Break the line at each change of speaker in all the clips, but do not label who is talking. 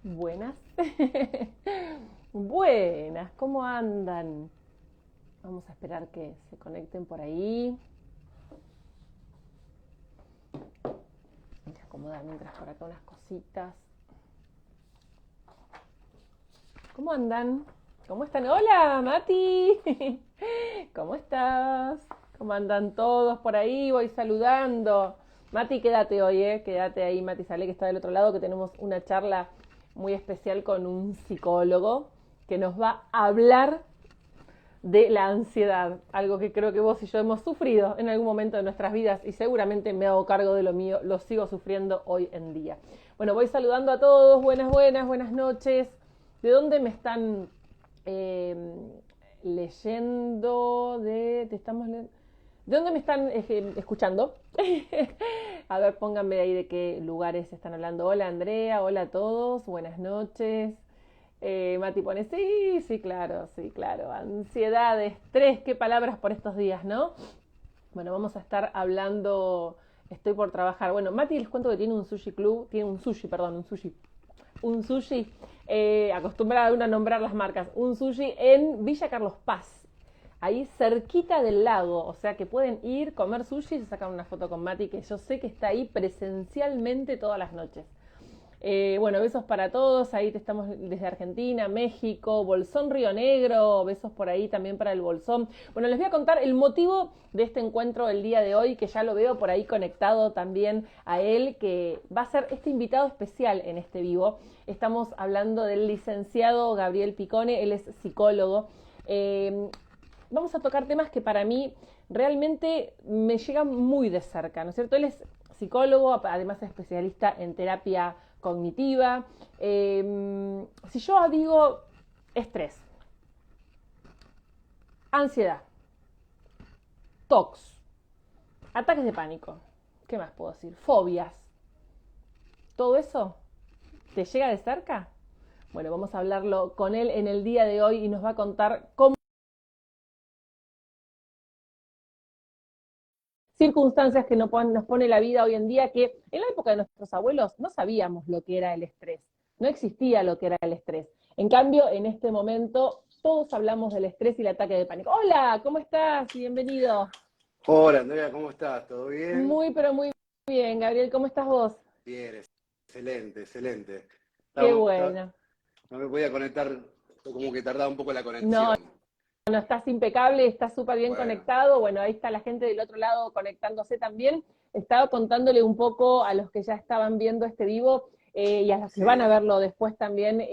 Buenas. Buenas, ¿cómo andan? Vamos a esperar que se conecten por ahí. Voy a acomodar mientras por acá unas cositas. ¿Cómo andan? ¿Cómo están? Hola, Mati. ¿Cómo estás? ¿Cómo andan todos por ahí? Voy saludando. Mati, quédate hoy, ¿eh? Quédate ahí, Mati Sale, que está del otro lado, que tenemos una charla muy especial con un psicólogo que nos va a hablar de la ansiedad, algo que creo que vos y yo hemos sufrido en algún momento de nuestras vidas y seguramente me hago cargo de lo mío, lo sigo sufriendo hoy en día. Bueno, voy saludando a todos, buenas noches. ¿De dónde me están eh, leyendo? Te estamos leyendo. ¿De dónde me están escuchando? A ver, pónganme ahí de qué lugares están hablando. Hola Andrea, hola a todos, buenas noches. Mati pone, sí, claro. Ansiedad, estrés, qué palabras por estos días, ¿no? Bueno, vamos a estar hablando, estoy por trabajar. Bueno, Mati les cuento que tiene un sushi club, tiene un sushi, acostumbrada a nombrar las marcas, un sushi en Villa Carlos Paz, ahí cerquita del lago, o sea que pueden ir, comer sushi y se sacan una foto con Mati, que yo sé que está ahí presencialmente todas las noches. Bueno, besos para todos, ahí te estamos desde Argentina, México, Bolsón Río Negro, besos por ahí también para el Bolsón. Bueno, les voy a contar el motivo de este encuentro el día de hoy, que ya lo veo por ahí conectado también a él, que va a ser este invitado especial en este vivo. Estamos hablando del licenciado Gabriel Picone, él es psicólogo. Vamos a tocar temas que para mí realmente me llegan muy de cerca, ¿no es cierto? Él es psicólogo, además es especialista en terapia cognitiva. Si yo digo estrés, ansiedad, TOCs, ataques de pánico, ¿qué más puedo decir? Fobias, todo eso, ¿te llega de cerca? Bueno, vamos a hablarlo con él en el día de hoy y nos va a contar cómo circunstancias que nos pone la vida hoy en día, que en la época de nuestros abuelos no sabíamos lo que era el estrés, no existía lo que era el estrés. En cambio, en este momento todos hablamos del estrés y el ataque de pánico. Hola, ¿cómo estás? Bienvenido.
Hola Andrea, ¿cómo estás? ¿Todo bien?
Muy, pero muy bien, Gabriel, ¿cómo estás vos?
Bien, excelente, excelente.
Qué bueno.
No me podía conectar, como que tardaba un poco la
No,
conexión.
no estás impecable, estás súper bien
Bueno,
conectado. Bueno, ahí está la gente del otro lado conectándose también. Estaba contándole un poco a los que ya estaban viendo este vivo y a los que van a
sí.
verlo después también,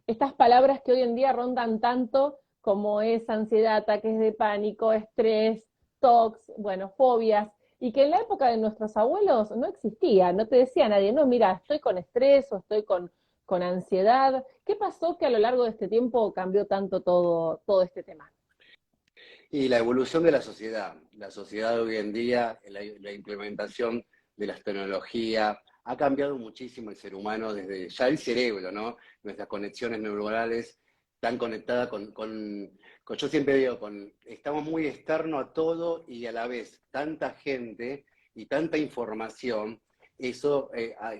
estas palabras que hoy en día rondan tanto como es ansiedad, ataques de pánico, estrés, TOCs, bueno, fobias, y que en la época de nuestros abuelos no existía, no te decía nadie, no, mira, estoy con estrés o estoy con ansiedad. ¿Qué pasó que a lo largo de este tiempo cambió tanto todo este tema?
Y la evolución de la sociedad de hoy en día, la implementación de las tecnologías, ha cambiado muchísimo el ser humano desde ya el cerebro, ¿no? Nuestras conexiones neuronales están conectadas yo siempre digo, estamos muy externos a todo y a la vez tanta gente y tanta información, eso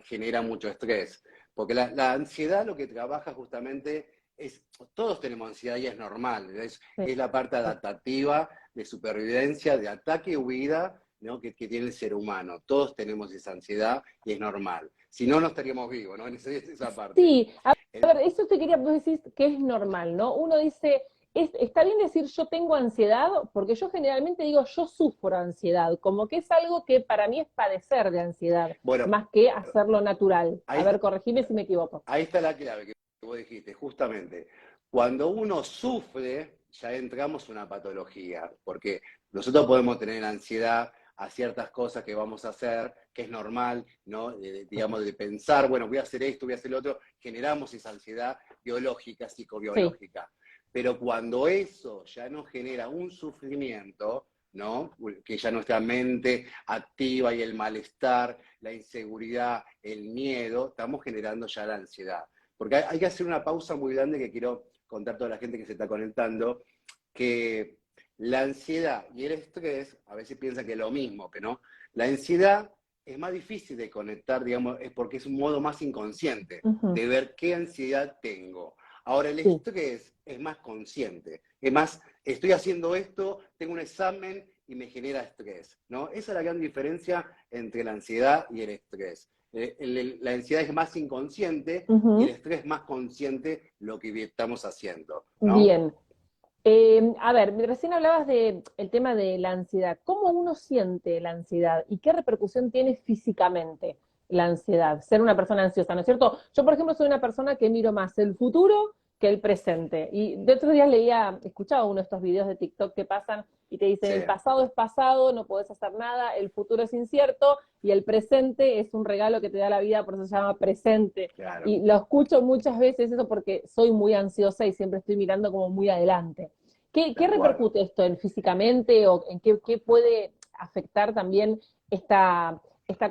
genera mucho estrés. Porque la ansiedad lo que trabaja justamente todos tenemos ansiedad y es normal, es la parte adaptativa de supervivencia, de ataque y huida, ¿no? que tiene el ser humano. Todos tenemos esa ansiedad y es normal. Si no, no estaríamos vivos, ¿no? En esa parte.
Sí, a ver, eso te quería decir que es normal, ¿no? Uno dice, está bien decir yo tengo ansiedad, porque yo generalmente digo yo sufro ansiedad, como que es algo que para mí es padecer de ansiedad,
Bueno,
más que hacerlo natural. A
ahí
ver,
está,
corregime si me equivoco.
ahí está la clave que vos dijiste, justamente. Cuando uno sufre, ya entramos en una patología, porque nosotros podemos tener ansiedad a ciertas cosas que vamos a hacer, que es normal, ¿no? Digamos, de pensar, bueno, voy a hacer esto, voy a hacer lo otro, generamos esa ansiedad biológica,
Sí,
psicobiológica. Pero cuando eso ya nos genera un sufrimiento, ¿no? Que ya nuestra mente activa y el malestar, la inseguridad, el miedo, estamos generando ya la ansiedad. Porque hay que hacer una pausa muy grande que quiero contar a toda la gente que se está conectando, que la ansiedad y el estrés a veces piensan que es lo mismo, pero no. La ansiedad es más difícil de conectar, digamos, es porque es un modo más inconsciente
Ujú,
de ver qué ansiedad tengo. Ahora, el
sí,
estrés es más consciente, es más, estoy haciendo esto, tengo un examen y me genera estrés, ¿no? Esa es la gran diferencia entre la ansiedad y el estrés. La ansiedad es más inconsciente y el
ujú,
estrés más consciente lo que estamos haciendo, ¿no?
bien. A ver, recién hablabas de el tema de la ansiedad. ¿Cómo uno siente la ansiedad y qué repercusión tiene físicamente la ansiedad? Ser una persona ansiosa, ¿no es cierto? Yo, por ejemplo, soy una persona que miro más el futuro que el presente. Y de otros días escuchaba uno de estos videos de TikTok que pasan y te dicen,
Sí,
el pasado es pasado, no podés hacer nada, el futuro es incierto y el presente es un regalo que te da la vida, por eso se llama presente.
claro,
Y lo escucho muchas veces eso porque soy muy ansiosa y siempre estoy mirando como muy adelante. ¿Qué
tal cual.
repercute esto en físicamente o en qué puede afectar también esta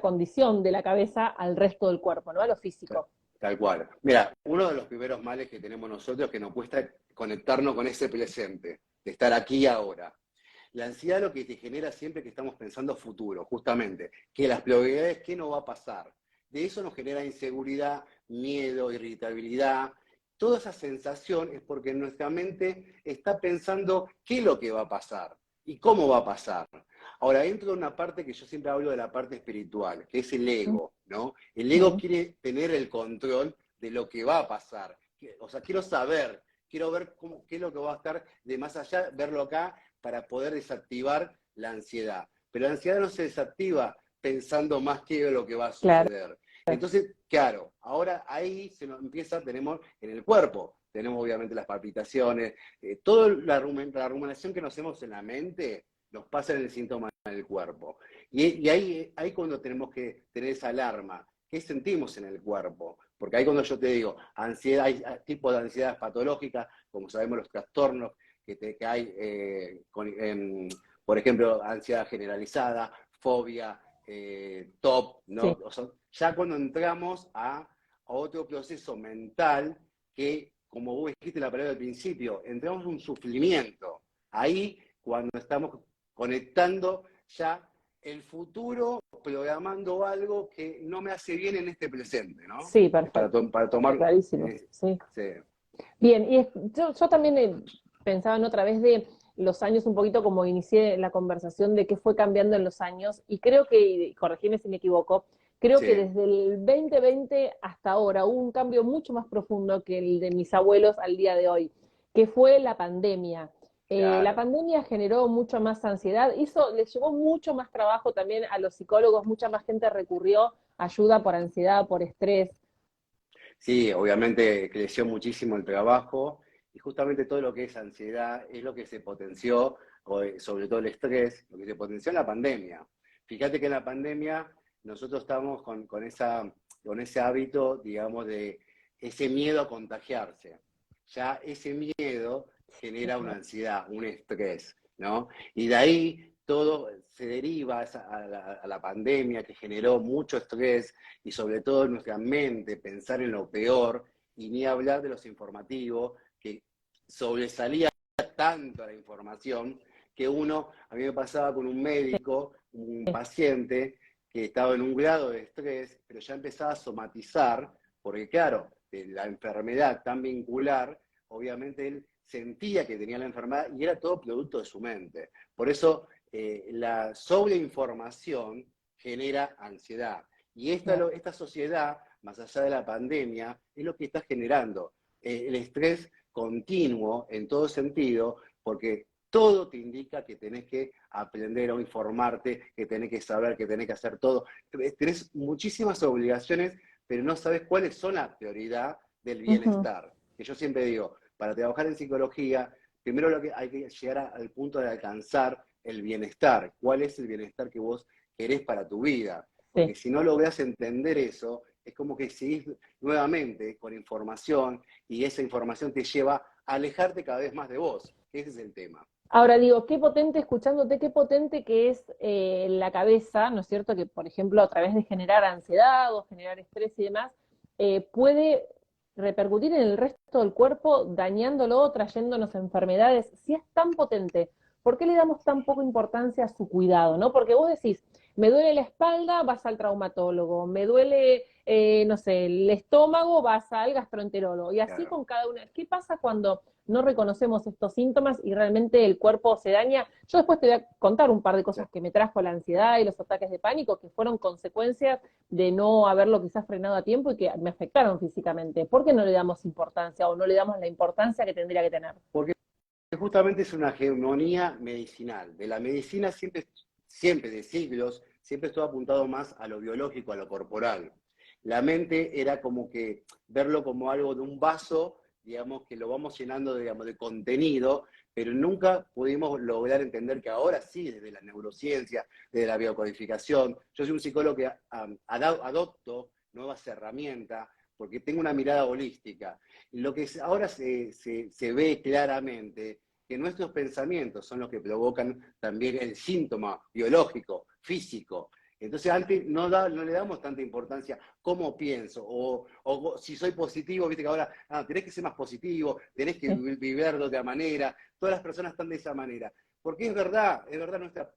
condición de la cabeza al resto del cuerpo, ¿no? A lo físico.
Tal cual. Mira, uno de los primeros males que tenemos nosotros es que nos cuesta conectarnos con ese presente, de estar aquí y ahora. La ansiedad lo que te genera siempre que estamos pensando futuro, justamente, que las probabilidades, ¿qué no va a pasar? De eso nos genera inseguridad, miedo, irritabilidad. Toda esa sensación es porque nuestra mente está pensando qué es lo que va a pasar y cómo va a pasar. Ahora, dentro de una parte que yo siempre hablo de la parte espiritual, que es el ego, ¿no? El ego
Mm,
quiere tener el control de lo que va a pasar. O sea, quiero ver qué es lo que va a estar de más allá, verlo acá para poder desactivar la ansiedad. Pero la ansiedad no se desactiva pensando más qué es lo que va a
claro,
suceder. Entonces, claro, ahora ahí se nos empieza, tenemos en el cuerpo, tenemos obviamente las palpitaciones, toda la ruminación que nos hacemos en la mente nos pasa en el síntoma del cuerpo. Y ahí cuando tenemos que tener esa alarma, ¿qué sentimos en el cuerpo? Porque ahí cuando yo te digo, ansiedad, hay tipos de ansiedad patológica, como sabemos los trastornos que hay, por ejemplo, ansiedad generalizada, fobia, TOP, ¿no?
sí.
O sea, ya cuando entramos a otro proceso mental que, como vos dijiste la palabra al principio, entramos en un sufrimiento. Ahí, cuando estamos conectando ya el futuro, programando algo que no me hace bien en este presente, ¿no?
Sí,
Para,
perfecto.
para tomar...
Clarísimo. Sí.
sí,
Bien, yo también pensaba en otra vez de los años, un poquito como inicié la conversación de qué fue cambiando en los años, y creo que, y corregime si me equivoco, creo que
sí,
desde el 2020 hasta ahora hubo un cambio mucho más profundo que el de mis abuelos al día de hoy, que fue la pandemia. La
claro.
pandemia generó mucho más ansiedad, les llevó mucho más trabajo también a los psicólogos, mucha más gente recurrió a ayuda por ansiedad, por estrés.
Sí, obviamente creció muchísimo el trabajo y justamente todo lo que es ansiedad es lo que se potenció, sobre todo el estrés, lo que se potenció en la pandemia. Fíjate que en la pandemia nosotros estamos con ese hábito, digamos, de ese miedo a contagiarse. Ya ese miedo genera una ansiedad, un estrés, ¿no? Y de ahí todo se deriva a la pandemia que generó mucho estrés, y sobre todo en nuestra mente pensar en lo peor, y ni hablar de los informativos, que sobresalía tanto la información que a mí me pasaba con un médico, un paciente que estaba en un grado de estrés, pero ya empezaba a somatizar, porque claro, de la enfermedad tan vincular, obviamente él sentía que tenía la enfermedad y era todo producto de su mente. Por eso la sobreinformación genera ansiedad. Y esta sociedad, más allá de la pandemia, es lo que está generando el estrés continuo en todo sentido, porque todo te indica que tenés que aprender o informarte, que tenés que saber, que tenés que hacer todo. Tenés muchísimas obligaciones, pero no sabes cuáles son la prioridad del
Ujú.
bienestar. Que yo siempre digo, para trabajar en psicología, primero lo que hay que llegar al punto de alcanzar el bienestar. ¿Cuál es el bienestar que vos querés para tu vida?
Sí.
Porque si no lográs entender eso, es como que seguís nuevamente con información y esa información te lleva a alejarte cada vez más de vos. Ese es el tema.
Ahora digo, qué potente, escuchándote, qué potente que es la cabeza, ¿no es cierto? Que, por ejemplo, a través de generar ansiedad o generar estrés y demás, puede repercutir en el resto del cuerpo, dañándolo, trayéndonos enfermedades. Si es tan potente, ¿por qué le damos tan poca importancia a su cuidado, no? Porque vos decís, Me duele la espalda, vas al traumatólogo. Me duele, no sé, el estómago, vas al gastroenterólogo. Y así
Claro.
con cada una. ¿Qué pasa cuando no reconocemos estos síntomas y realmente el cuerpo se daña? Yo después te voy a contar un par de cosas que me trajo la ansiedad y los ataques de pánico, que fueron consecuencias de no haberlo quizás frenado a tiempo y que me afectaron físicamente. ¿Por qué no le damos importancia o no le damos la importancia que tendría que tener?
Porque justamente es una hegemonía medicinal. De la medicina siempre, siempre de siglos, siempre estuvo apuntado más a lo biológico, a lo corporal. La mente era como que verlo como algo de un vaso, digamos, que lo vamos llenando, digamos, de contenido, pero nunca pudimos lograr entender que ahora sí, desde la neurociencia, desde la biocodificación, yo soy un psicólogo que adopto nuevas herramientas porque tengo una mirada holística. Lo que ahora se ve claramente que nuestros pensamientos son los que provocan también el síntoma biológico, físico. Entonces antes no le damos tanta importancia cómo pienso, o si soy positivo, viste que ahora tenés que ser más positivo, tenés que vivir de otra manera, todas las personas están de esa manera. Porque es verdad,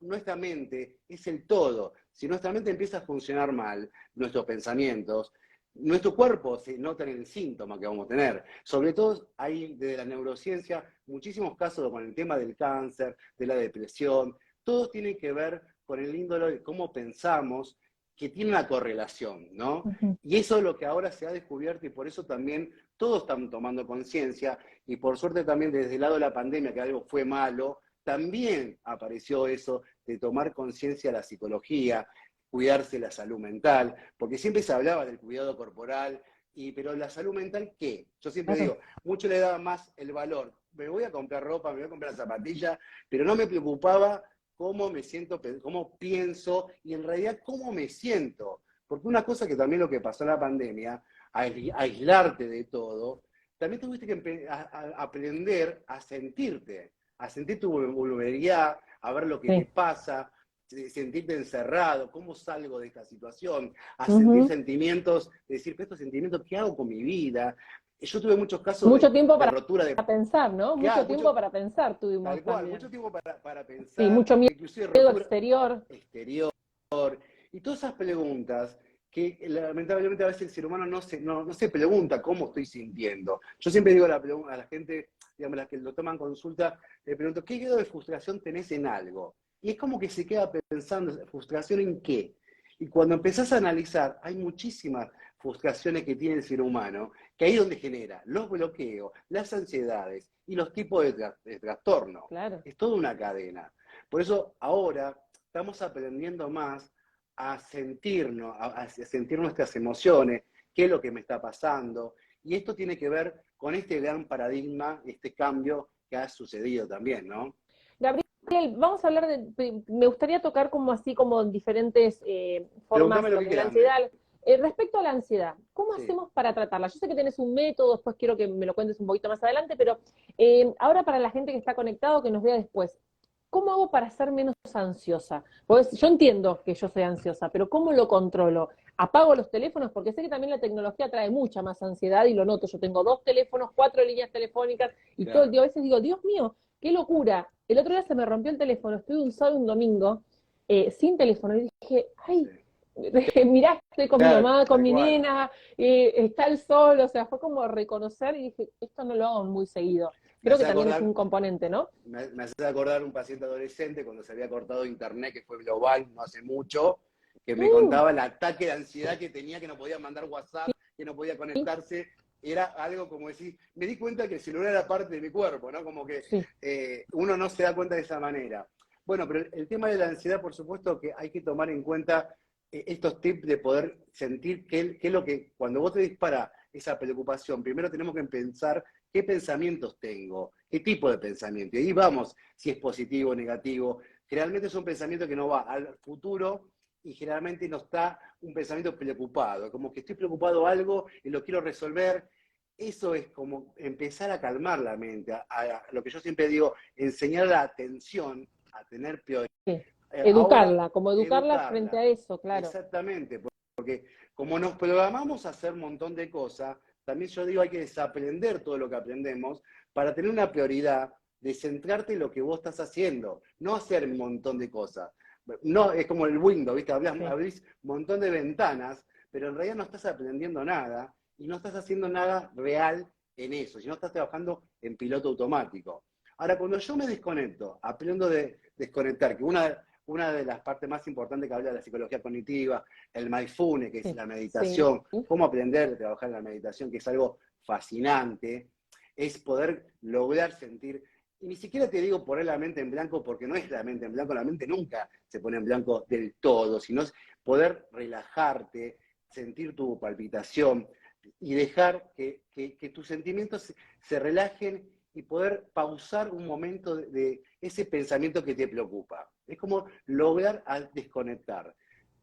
nuestra mente es el todo. Si nuestra mente empieza a funcionar mal, nuestros pensamientos, nuestro cuerpo se nota en el síntoma que vamos a tener. Sobre todo hay desde la neurociencia muchísimos casos con el tema del cáncer, de la depresión, todo tiene que ver con el índole de cómo pensamos, que tiene una correlación, ¿no? Y eso es lo que ahora se ha descubierto y por eso también todos están tomando conciencia y por suerte también desde el lado de la pandemia, que algo fue malo, también apareció eso de tomar conciencia de la psicología, cuidarse la salud mental, porque siempre se hablaba del cuidado corporal, pero la salud mental, ¿qué? Yo siempre digo, mucho le daba más el valor. Me voy a comprar ropa, me voy a comprar zapatillas, pero no me preocupaba cómo me siento, cómo pienso y en realidad cómo me siento. Porque una cosa que también lo que pasó en la pandemia, aislarte de todo, también tuviste que aprender a sentir tu vulnerabilidad, a ver lo que te
Sí.
pasa, sentirte encerrado, cómo salgo de esta situación, a sentir sentimientos, decir, estos sentimientos, ¿qué hago con mi vida? Yo tuve muchos casos
Mucho tiempo
de
para
rotura de...
pensar, ¿no? Mucho
Claro,
tiempo para pensar tuvimos
tal cual,
también.
mucho tiempo para
Sí,
pensar,
mucho
inclusive
miedo
rotura
exterior.
exterior, y todas esas preguntas que lamentablemente a veces el ser humano no se pregunta cómo estoy sintiendo. Yo siempre digo a la gente, digamos, las que lo toman consulta, le pregunto, ¿qué grado de frustración tenés en algo? Y es como que se queda pensando, ¿frustración en qué? Y cuando empezás a analizar, hay muchísimas frustraciones que tiene el ser humano, que ahí es donde genera los bloqueos, las ansiedades y los tipos de trastorno.
Claro.
Es toda una cadena. Por eso ahora estamos aprendiendo más a sentirnos, a sentir nuestras emociones, qué es lo que me está pasando. Y esto tiene que ver con este gran paradigma, este cambio que ha sucedido también, ¿no?
Gabriel, vamos a hablar me gustaría tocar como así como diferentes formas
Pregúntame lo
lo
que
que es la
quieras, Andrés.
ansiedad. Respecto a la ansiedad, ¿cómo
Sí.
hacemos para tratarla? Yo sé que tienes un método, después quiero que me lo cuentes un poquito más adelante, pero ahora para la gente que está conectado, que nos vea después, ¿cómo hago para ser menos ansiosa? Pues yo entiendo que yo soy ansiosa, pero ¿cómo lo controlo? Apago los teléfonos porque sé que también la tecnología trae mucha más ansiedad y lo noto. Yo tengo 2 teléfonos, 4 líneas telefónicas y todo el
Claro.
día a veces digo, Dios mío, qué locura. El otro día se me rompió el teléfono, estuve un sábado y un domingo sin teléfono y dije,
Sí.
ay, mirá, estoy con mi
Claro,
mamá, con
tal
mi
cual.
nena, está el sol, o sea, fue como reconocer y dije, esto no lo hago muy seguido.
Me
Creo que
hace
también es
acordar,
un componente, ¿no?
me hace acordar un paciente adolescente cuando se había cortado internet, que fue global no hace mucho, que me
Mm,
contaba el ataque de ansiedad que tenía, que no podía mandar WhatsApp, que no podía
sí,
conectarse. Era algo como decir, me di cuenta que el celular era parte de mi cuerpo, ¿no? Como que
sí.
uno no se da cuenta de esa manera. Bueno, pero el tema de la ansiedad, por supuesto que hay que tomar en cuenta estos tips de poder sentir qué es lo que, cuando vos te dispara esa preocupación, primero tenemos que pensar qué pensamientos tengo, qué tipo de pensamiento. Y ahí vamos, si es positivo o negativo. Generalmente es un pensamiento que no va al futuro y generalmente no está un pensamiento preocupado, como que estoy preocupado algo y lo quiero resolver. Eso es como empezar a calmar la mente, a lo que yo siempre digo, enseñar la atención a tener prioridad.
Sí.
Ahora,
Educarla, como educarla frente
educarla,
a eso, claro.
exactamente, porque como nos programamos a hacer un montón de cosas, también yo digo hay que desaprender todo lo que aprendemos para tener una prioridad de centrarte en lo que vos estás haciendo, no hacer un montón de cosas. no, es como el Windows, ¿viste?
Sí.
Abrís un montón de ventanas, pero en realidad no estás aprendiendo nada y no estás haciendo nada real en eso, sino estás trabajando en piloto automático. Ahora, cuando yo me desconecto, aprendo de desconectar, que una de las partes más importantes que habla de la psicología cognitiva, el mindfulness, que es
Sí,
la
sí,
meditación, cómo aprender a trabajar en la meditación, que es algo fascinante, es poder lograr sentir, y ni siquiera te digo poner la mente en blanco, porque no es la mente en blanco, la mente nunca se pone en blanco del todo, sino es poder relajarte, sentir tu palpitación y dejar que tus sentimientos se relajen y poder pausar un momento de ese pensamiento que te preocupa. Es como lograr desconectar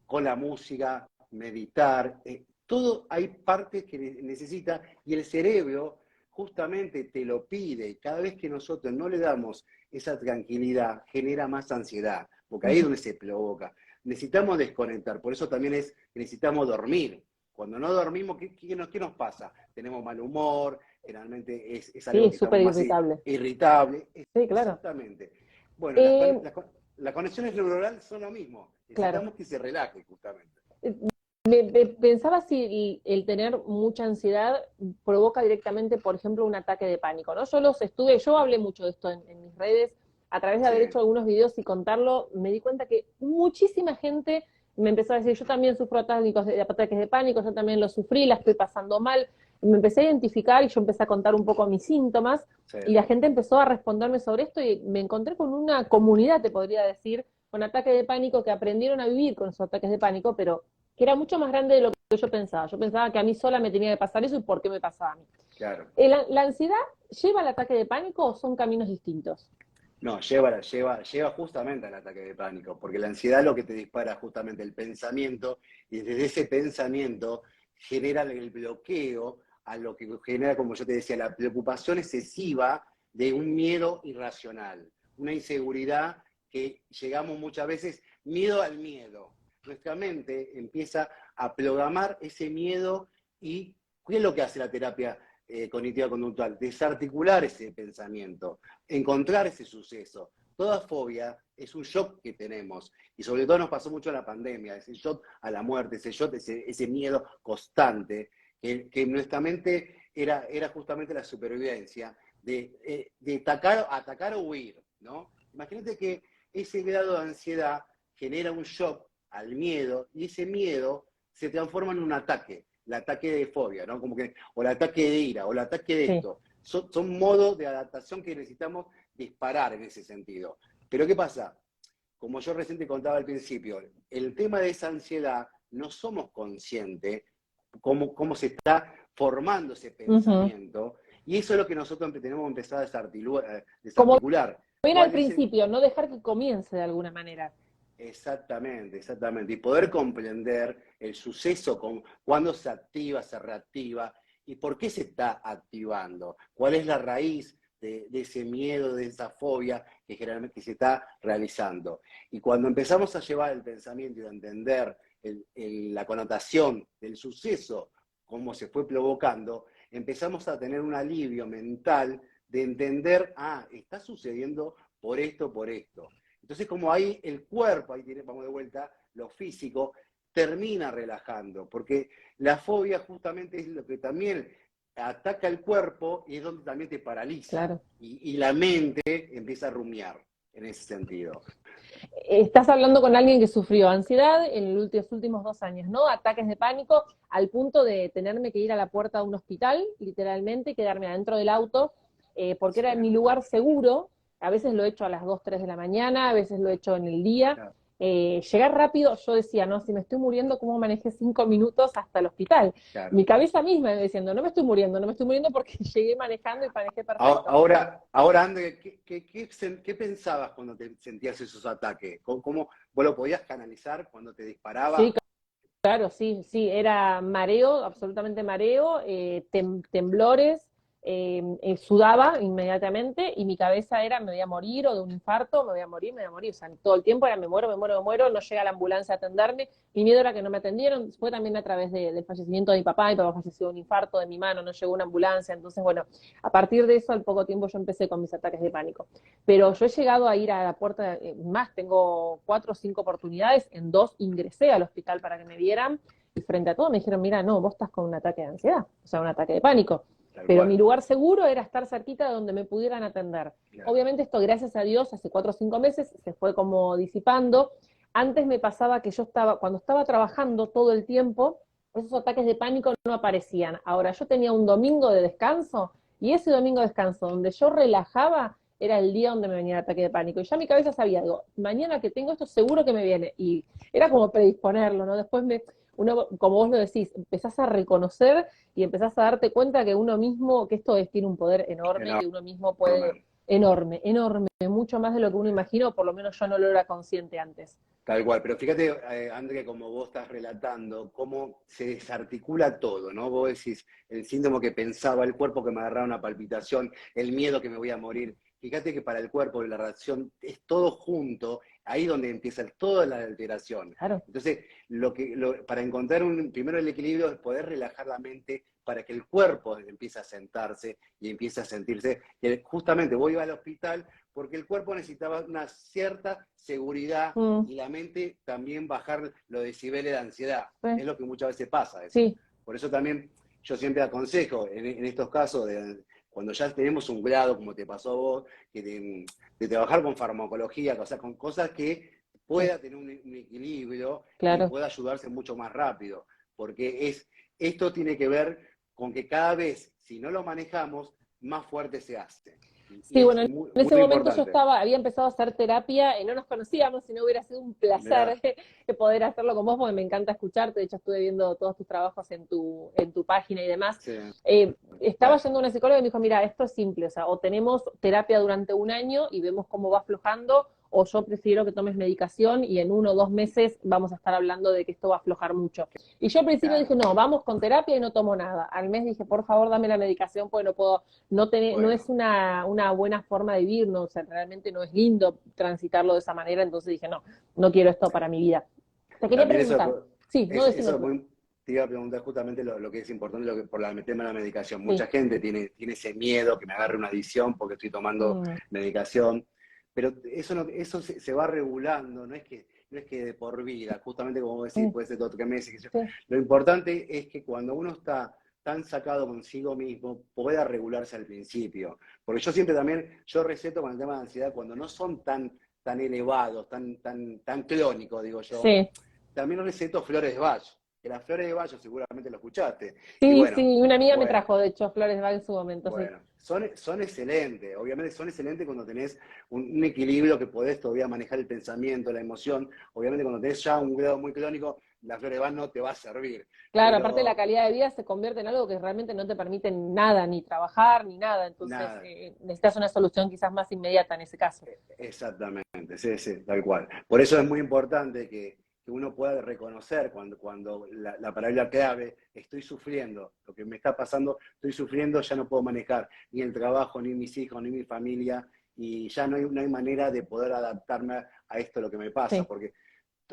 con la música, meditar, todo hay partes que necesita y el cerebro justamente te lo pide. Cada vez que nosotros no le damos esa tranquilidad, genera más ansiedad, porque ahí es donde se provoca. Necesitamos desconectar, por eso también necesitamos dormir. Cuando no dormimos, ¿qué nos pasa? Tenemos mal humor, generalmente es algo
sí,
que estamos
súper
más
irritable.
irritables.
Sí, claro.
Exactamente. Bueno,
Eh,
las conexiones neuronales son lo mismo.
claro.
Necesitamos que se relaje justamente.
Pensaba si el tener mucha ansiedad provoca directamente, por ejemplo, un ataque de pánico, ¿no? Yo hablé mucho de esto en mis redes, a través de
Sí,
haber hecho algunos videos y contarlo, me di cuenta que muchísima gente me empezó a decir, yo también sufro ataques de pánico, yo también lo sufrí, la estoy pasando mal, y me empecé a identificar y yo empecé a contar un poco mis síntomas,
sí.
y la gente empezó a responderme sobre esto y me encontré con una comunidad, te podría decir, con ataques de pánico que aprendieron a vivir con esos ataques de pánico, pero que era mucho más grande de lo que yo pensaba. Yo pensaba que a mí sola me tenía que pasar eso y por qué me pasaba a mí.
Claro.
¿La ansiedad lleva al ataque de pánico o son caminos distintos?
No, lleva justamente al ataque de pánico, porque la ansiedad lo que te dispara justamente el pensamiento, y desde ese pensamiento genera el bloqueo a lo que genera, como yo te decía, la preocupación excesiva de un miedo irracional, una inseguridad que llegamos muchas veces, miedo al miedo. Nuestra mente empieza a programar ese miedo y ¿qué es lo que hace la terapia cognitiva conductual? Desarticular ese pensamiento, encontrar ese suceso. Toda fobia es un shock que tenemos y sobre todo nos pasó mucho en la pandemia, ese shock a la muerte, ese shock, ese miedo constante, que nuestra mente era justamente la supervivencia, de atacar o huir, ¿no? Imagínate que ese grado de ansiedad genera un shock al miedo y ese miedo se transforma en un ataque, el ataque de fobia, ¿no? Como que, o el ataque de ira, o el ataque de
Sí.
esto. Son modos de adaptación que necesitamos disparar en ese sentido. Pero ¿qué pasa? Como yo recién te contaba al principio, el tema de esa ansiedad no somos conscientes cómo se está formando ese
Ujú.
pensamiento, y eso es lo que nosotros tenemos que empezar a
Como
desarticular.
ven al
¿Cuál es el,
principio, no dejar que comience de alguna manera.
Exactamente, exactamente. Y poder comprender el suceso, cuándo se activa, se reactiva y por qué se está activando. ¿Cuál es la raíz de ese miedo, de esa fobia que generalmente se está realizando? Y cuando empezamos a llevar el pensamiento y a entender la connotación del suceso, cómo se fue provocando, empezamos a tener un alivio mental de entender, está sucediendo por esto, por esto. Entonces, como ahí el cuerpo, vamos de vuelta, lo físico, termina relajando, porque la fobia justamente es lo que también ataca el cuerpo y es donde también te paraliza.
Claro.
Y la mente empieza a rumiar en ese sentido.
Estás hablando con alguien que sufrió ansiedad en los últimos 2 años, ¿no? Ataques de pánico al punto de tenerme que ir a la puerta de un hospital, literalmente, quedarme adentro del auto, porque
Sí,
era mi lugar seguro. A veces lo he hecho a las 2, 3 de la mañana, a veces lo he hecho en el día.
claro,
Llegar rápido, yo decía, no, si me estoy muriendo, ¿cómo manejé 5 minutos hasta el hospital?
claro.
Mi cabeza misma me diciendo, no me estoy muriendo, no me estoy muriendo porque llegué manejando y manejé perfecto.
Ahora André, ¿qué pensabas cuando te sentías esos ataques? ¿Vos lo podías canalizar cuando te
Sí,
disparaba?
claro, sí, sí, era mareo, absolutamente mareo, temblores, sudaba inmediatamente y mi cabeza era me voy a morir o de un infarto, me voy a morir, me voy a morir. O sea, todo el tiempo era me muero, me muero, me muero, no llega la ambulancia a atenderme. Mi miedo era que no me atendieron. Fue también a través del fallecimiento de mi papá falleció de un infarto de mi mano, no llegó una ambulancia. Entonces, bueno, a partir de eso, al poco tiempo yo empecé con mis ataques de pánico. Pero yo he llegado a ir a la puerta, más, tengo 4 o 5 oportunidades, en 2 ingresé al hospital para que me vieran y frente a todo me dijeron, mira, no, vos estás con un ataque de ansiedad, o sea, un ataque de pánico.
Tal
Pero
cual.
mi lugar seguro era estar cerquita de donde me pudieran atender.
Claro.
Obviamente esto, gracias a Dios, hace 4 o 5 meses se fue como disipando. Antes me pasaba que yo estaba, cuando estaba trabajando todo el tiempo, esos ataques de pánico no aparecían. Ahora, yo tenía un domingo de descanso y ese domingo de descanso donde yo relajaba era el día donde me venía el ataque de pánico. Y ya mi cabeza sabía, digo, mañana que tengo esto seguro que me viene. Y era como predisponerlo, ¿no? Después uno, como vos lo decís, empezás a reconocer y empezás a darte cuenta que uno mismo, que esto tiene un poder enorme, que uno mismo puede,
Enorme.
enorme, enorme, mucho más de lo que uno imagina, o por lo menos yo no lo era consciente antes.
Tal cual, pero fíjate, André, como vos estás relatando, cómo se desarticula todo, ¿no? Vos decís, el síntoma que pensaba, el cuerpo que me agarraba una palpitación, el miedo que me voy a morir. Fíjate que para el cuerpo la reacción es todo junto, ahí donde empieza toda la alteración.
Claro.
Entonces, para encontrar primero el equilibrio es poder relajar la mente para que el cuerpo empiece a sentarse y empiece a sentirse. Y justamente vos ibas al hospital porque el cuerpo necesitaba una cierta seguridad y la mente también bajar los decibeles de ansiedad.
Sí.
Es lo que muchas veces pasa. Eso.
Sí.
Por eso también yo siempre aconsejo en estos casos, cuando ya tenemos un grado, como te pasó a vos, de trabajar con farmacología, o sea, con cosas que pueda tener un equilibrio,
claro,
y pueda ayudarse mucho más rápido. Porque esto tiene que ver con que cada vez, si no lo manejamos, más fuerte se hace.
Sí, bueno, en
Muy,
ese
muy
momento yo
importante.
había empezado a hacer terapia y no nos conocíamos, si no hubiera sido un placer poder hacerlo con vos, porque me encanta escucharte. De hecho, estuve viendo todos tus trabajos en tu página y demás.
Sí.
Estaba yendo a una psicóloga y me dijo, mira, esto es simple, o sea, o tenemos terapia durante un año y vemos cómo va aflojando, o yo prefiero que tomes medicación y en 1 o 2 meses vamos a estar hablando de que esto va a aflojar mucho. Y yo al principio dije, no, vamos con terapia y no tomo nada. Al mes dije, por favor, dame la medicación, porque no puedo, no es una buena forma de vivir, no, o sea, realmente no es lindo transitarlo de esa manera, entonces dije, no quiero esto para mi vida. Te quería
También
preguntar, sí, no decime tú.
te iba a preguntar justamente lo que es importante por el tema de la medicación. Mucha
Sí.
gente tiene ese miedo que me agarre una adicción porque estoy tomando medicación, pero eso se va regulando, no es que de por vida, justamente como vos decís, puede ser todo 3 meses.
Sí.
Lo importante es que cuando uno está tan sacado consigo mismo, pueda regularse al principio. Porque yo siempre también, yo receto con el tema de ansiedad cuando no son tan elevados, tan clónicos, digo yo.
Sí.
También receto flores de Bach, que las flores de Bach seguramente lo escuchaste.
Sí,
Y bueno,
sí, una amiga me trajo, de hecho, flores de Bach en su momento,
bueno,
sí.
son excelentes, obviamente son excelentes cuando tenés un equilibrio que podés todavía manejar el pensamiento, la emoción. Obviamente cuando tenés ya un grado muy clónico, la flor de Bach no te va a servir.
Claro,
Pero
aparte la calidad de vida se convierte en algo que realmente no te permite nada, ni trabajar, ni nada. Entonces
nada.
Necesitas una solución quizás más inmediata en ese caso.
Exactamente, sí, tal cual. Por eso es muy importante que uno pueda reconocer cuando la palabra clave, estoy sufriendo, lo que me está pasando, estoy sufriendo, ya no puedo manejar ni el trabajo, ni mis hijos, ni mi familia, y ya no hay manera de poder adaptarme a esto, lo que me pasa,
Sí.
porque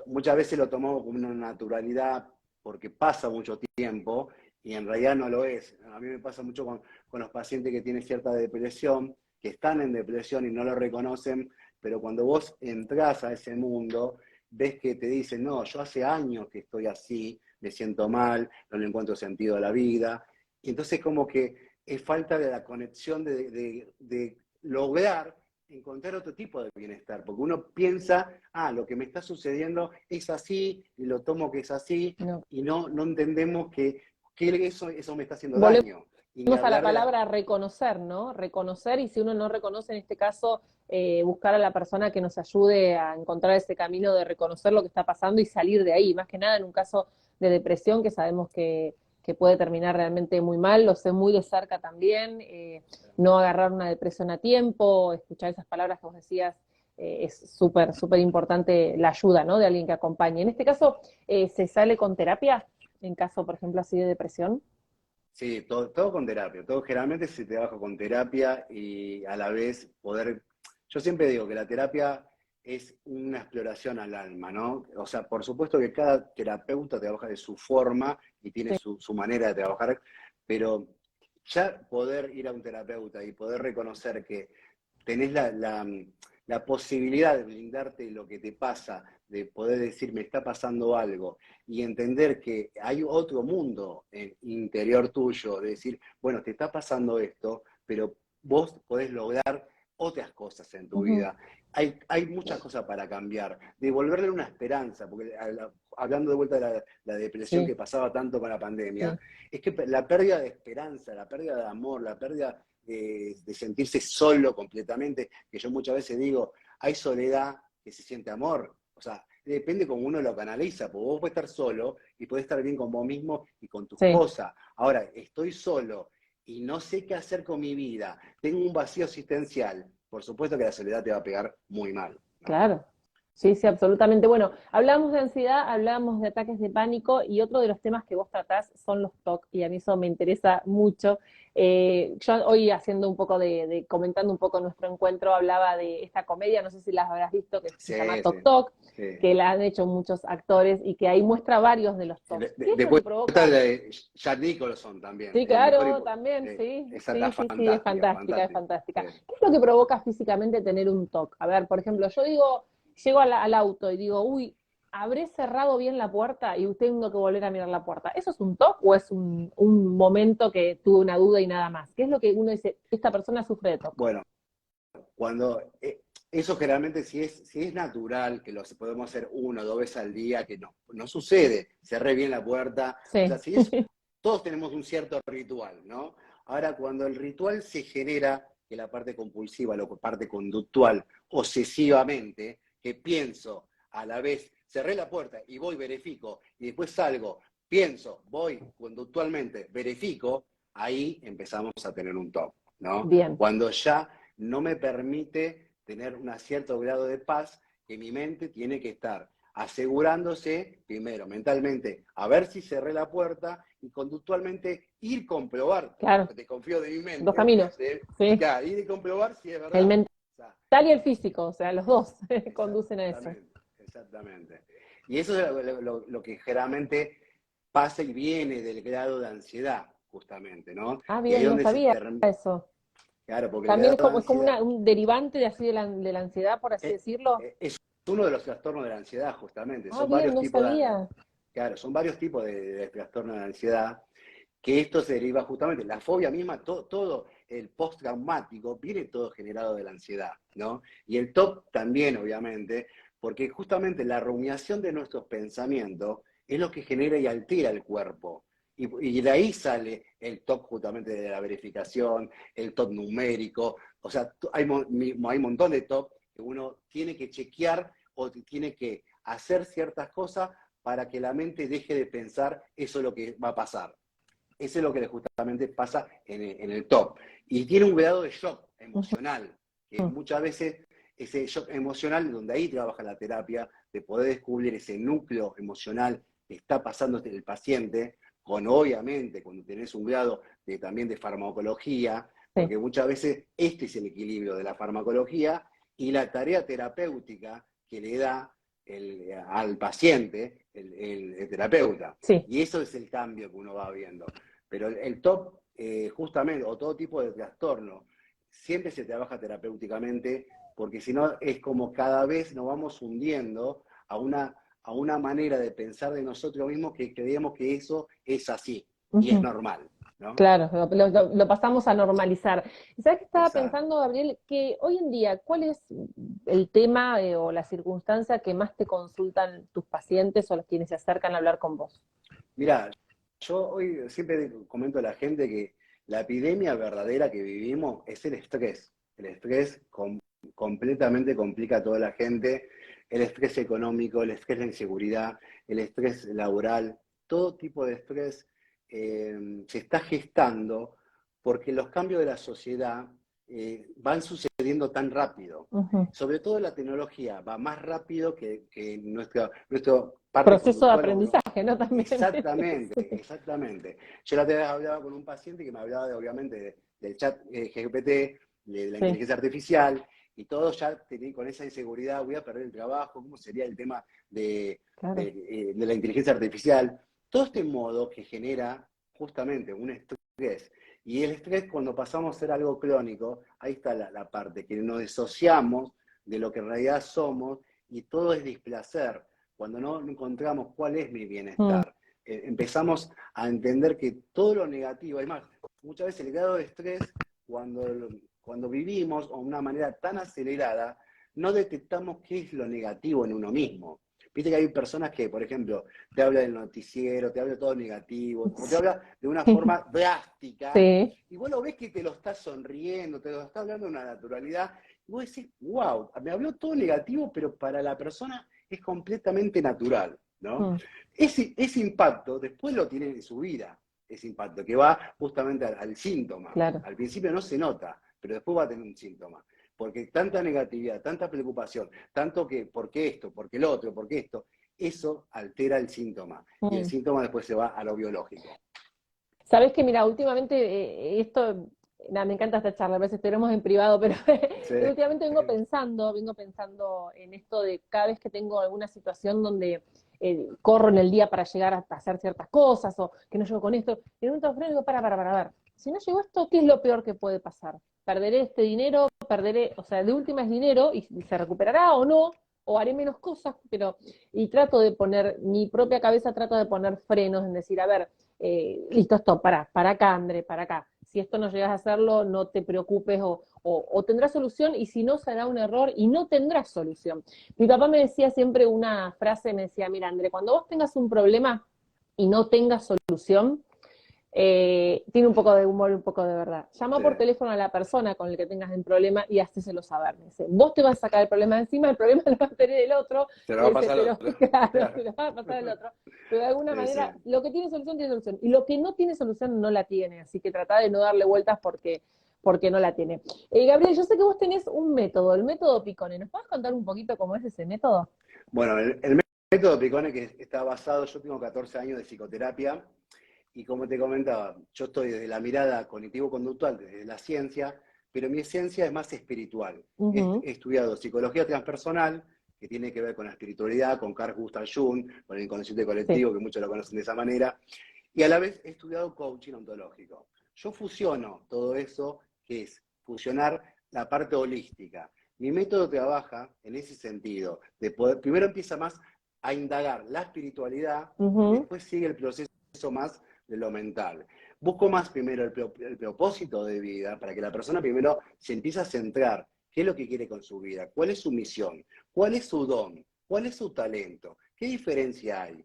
muchas veces lo tomamos como una naturalidad porque pasa mucho tiempo y en realidad no lo es. A mí me pasa mucho con los pacientes que tienen cierta depresión, que están en depresión y no lo reconocen, pero cuando vos entras a ese mundo, ves que te dicen, no, yo hace años que estoy así, me siento mal, no le encuentro sentido a la vida. Y entonces como que es falta de la conexión de lograr encontrar otro tipo de bienestar, porque uno piensa, lo que me está sucediendo es así, y lo tomo que es así, y no entendemos que eso me está haciendo daño. Y ni
A la
hablar
palabra reconocer, ¿no? Reconocer, y si uno no reconoce, en este caso, buscar a la persona que nos ayude a encontrar ese camino de reconocer lo que está pasando y salir de ahí, más que nada en un caso de depresión que sabemos que puede terminar realmente muy mal, lo sé muy de cerca también, no agarrar una depresión a tiempo, escuchar esas palabras que vos decías, es súper, súper importante la ayuda, ¿no? De alguien que acompañe. En este caso, ¿se sale con terapia? En caso, por ejemplo, así de depresión.
Sí, todo con terapia. Todo generalmente se trabaja con terapia y a la vez poder. Yo siempre digo que la terapia es una exploración al alma, ¿no? O sea, por supuesto que cada terapeuta trabaja de su forma y tiene
Sí.
su manera de trabajar, pero ya poder ir a un terapeuta y poder reconocer que tenés la posibilidad de blindarte de lo que te pasa, de poder decir, me está pasando algo, y entender que hay otro mundo interior tuyo, de decir, bueno, te está pasando esto, pero vos podés lograr otras cosas en tu
Ujú.
vida. Hay muchas cosas para cambiar, devolverle una esperanza, porque hablando de vuelta de la depresión
Sí,
que pasaba tanto con la
sí.
pandemia, es que la pérdida de esperanza, la pérdida de amor, la pérdida de sentirse solo completamente, que yo muchas veces digo, hay soledad que se siente amor, o sea, depende cómo uno lo canaliza, porque vos podés estar solo y podés estar bien con vos mismo y con tus
Sí.
cosas. Ahora, estoy solo y no sé qué hacer con mi vida, tengo un vacío existencial, por supuesto que la soledad te va a pegar muy mal, ¿no?
Claro, sí, sí, absolutamente. Bueno, hablamos de ansiedad, hablamos de ataques de pánico y otro de los temas que vos tratás son los TOC y a mí eso me interesa mucho. Yo hoy haciendo un poco comentando un poco nuestro encuentro, hablaba de esta comedia, no sé si la habrás visto, que se
Sí,
llama
sí,
Toc Toc,
sí.
que la han hecho muchos actores y que ahí muestra varios de los TOCs. ¿Qué es lo que
Después está
provoca?
la de Jack Nicholson también,
Sí,
el mejor
claro, también, sí,
esa está
sí, sí, sí, es
fantástica,
fantástica, es
fantástica.
fantástica.
Sí.
¿Qué es lo que provoca físicamente tener un TOC? A ver, por ejemplo, yo digo, llego al auto y digo, uy, ¿habré cerrado bien la puerta y tengo que volver a mirar la puerta? ¿Eso es un TOC o es un momento que tuve una duda y nada más? ¿Qué es lo que uno dice, esta persona sufre de TOC?
Bueno, cuando eso generalmente si es natural, que lo podemos hacer 1 o 2 veces al día, que no sucede, cerré bien la puerta, o sea,
Sí,
si es, todos tenemos un cierto ritual, ¿no? Ahora, cuando el ritual se genera, que la parte compulsiva, la parte conductual, obsesivamente, que pienso a la vez, cerré la puerta y voy, verifico, y después salgo, pienso, voy conductualmente, verifico, ahí empezamos a tener un top, ¿no?
bien,
Cuando ya no me permite tener un cierto grado de paz que mi mente tiene que estar asegurándose, primero, mentalmente, a ver si cerré la puerta y conductualmente ir comprobar,
claro,
porque te confío de mi
dos
mente,
caminos, sí,
claro, ir y comprobar si es
el
verdad.
mental
O sea,
y el físico, o sea, los dos conducen a eso.
exactamente, exactamente. Y eso es lo que generalmente pasa y viene del grado de ansiedad, justamente, ¿no?
Ah,
Y ahí es
bien, no
donde se
sabía
termina,
eso.
claro, porque el
También
grado de
es como
ansiedad
un derivante de así de la ansiedad, por así decirlo.
es uno de los trastornos de la ansiedad, justamente.
Ah,
Son
bien,
varios
no
tipos
sabía.
claro, son varios tipos de trastornos de la ansiedad, que esto se deriva justamente, la fobia misma, todo el postraumático, viene todo generado de la ansiedad, ¿no? Y el TOC también, obviamente, porque justamente la rumiación de nuestros pensamientos es lo que genera y altera el cuerpo. Y de ahí sale el TOC justamente de la verificación, el TOC numérico, o sea, hay un montón de TOC que uno tiene que chequear o tiene que hacer ciertas cosas para que la mente deje de pensar eso es lo que va a pasar. Eso es lo que justamente pasa en el top. Y tiene un grado de shock emocional, que
Mm.
muchas veces ese shock emocional, donde ahí trabaja la terapia, de poder descubrir ese núcleo emocional que está pasando el paciente, con obviamente cuando tenés un grado también de farmacología,
Sí,
porque muchas veces este es el equilibrio de la farmacología y la tarea terapéutica que le da al paciente el terapeuta.
sí.
Y eso es el cambio que uno va viendo. Pero el top, justamente, o todo tipo de trastorno, siempre se trabaja terapéuticamente, porque si no es como cada vez nos vamos hundiendo a una manera de pensar de nosotros mismos que creemos que eso es así y es
Ujú.
normal, ¿no?
Claro, lo pasamos a normalizar. ¿Y sabes qué estaba
Exacto.
pensando, Gabriel? Que hoy en día, ¿cuál es el tema o la circunstancia que más te consultan tus pacientes o los quienes se acercan a hablar con vos?
Mira, yo hoy siempre comento a la gente que la epidemia verdadera que vivimos es el estrés. El estrés completamente complica a toda la gente. El estrés económico, el estrés de inseguridad, el estrés laboral, todo tipo de estrés se está gestando porque los cambios de la sociedad van sucediendo tan rápido.
Ujú.
Sobre todo la tecnología va más rápido que nuestro parte
Proceso de
conductual o
aprendizaje, ¿no? También.
exactamente,
Sí.
exactamente. Yo la otra vez hablaba con un paciente que me hablaba obviamente del chat GPT, de la
Sí,
inteligencia artificial, y todos ya tenían con esa inseguridad, voy a perder el trabajo, ¿cómo sería el tema
claro.
de la inteligencia artificial? Todo este modo que genera justamente un estrés. Y el estrés, cuando pasamos a ser algo crónico, ahí está la parte, que nos disociamos de lo que en realidad somos y todo es displacer. Cuando no encontramos cuál es mi
Mm,
bienestar, empezamos a entender que todo lo negativo, además, muchas veces el grado de estrés, cuando vivimos de una manera tan acelerada, no detectamos qué es lo negativo en uno mismo. Viste que hay personas que, por ejemplo, te habla del noticiero, te habla de todo negativo, o te habla de una forma drástica,
sí,
y vos lo ves que te lo está sonriendo, te lo está hablando de una naturalidad, y vos decís, wow, me habló todo negativo, pero para la persona es completamente natural, ¿no?
mm,
Ese impacto después lo tiene en su vida, ese impacto, que va justamente al síntoma.
claro.
Al principio no se nota, pero después va a tener un síntoma. Porque tanta negatividad, tanta preocupación, tanto que, ¿por qué esto? ¿Por qué el otro? ¿Por qué esto? Eso altera el síntoma. Y el
Mm.
síntoma después se va a lo biológico.
Sabes que, mira, últimamente esto, nada, me encanta esta charla, a veces estuviéramos en privado, pero
Sí,
últimamente vengo pensando en esto de cada vez que tengo alguna situación donde corro en el día para llegar a hacer ciertas cosas o que no llego con esto, y en un momento freno y digo, para, ver, si no llego a esto, ¿qué es lo peor que puede pasar? ¿Perderé este dinero? ¿Perderé? O sea, de última es dinero y se recuperará o no, o haré menos cosas, pero, y trato de poner, mi propia cabeza trato de poner frenos, en decir, a ver, listo, stop, para acá, André, para acá. Si esto no llegas a hacerlo, no te preocupes o tendrás solución y si no, será un error y no tendrás solución. Mi papá me decía siempre una frase, me decía, mira, André, cuando vos tengas un problema y no tengas solución, tiene un poco de humor y un poco de verdad. Llama
sí.
por teléfono a la persona con la que tengas el problema y hacéselo saber. Dice, vos te vas a sacar el problema de encima, el problema lo va a tener el otro.
Se lo va
Me
a
dice,
pasar al
pero
otro.
claro, se
Claro.
lo va a pasar al otro. Pero de alguna
Sí, sí.
manera, lo que tiene solución. Y lo que no tiene solución, no la tiene. Así que trata de no darle vueltas porque no la tiene. Gabriel, yo sé que vos tenés un método, el método Picone. ¿Nos podés contar un poquito cómo es ese método?
Bueno, el método Picone que está basado, yo tengo 14 años de psicoterapia y como te comentaba, yo estoy desde la mirada cognitivo-conductual, desde la ciencia, pero mi esencia es más espiritual.
Ujú.
He estudiado psicología transpersonal, que tiene que ver con la espiritualidad, con Carl Gustav Jung, con el inconsciente
Sí.
colectivo, que muchos lo conocen de esa manera, y a la vez he estudiado coaching ontológico. Yo fusiono todo eso, que es fusionar la parte holística. Mi método trabaja en ese sentido, de poder, primero empieza más a indagar la espiritualidad y
Ujú.
después sigue el proceso más de lo mental. Busco más primero el propósito de vida para que la persona primero se empiece a centrar qué es lo que quiere con su vida, cuál es su misión, cuál es su don, cuál es su talento, qué diferencia hay.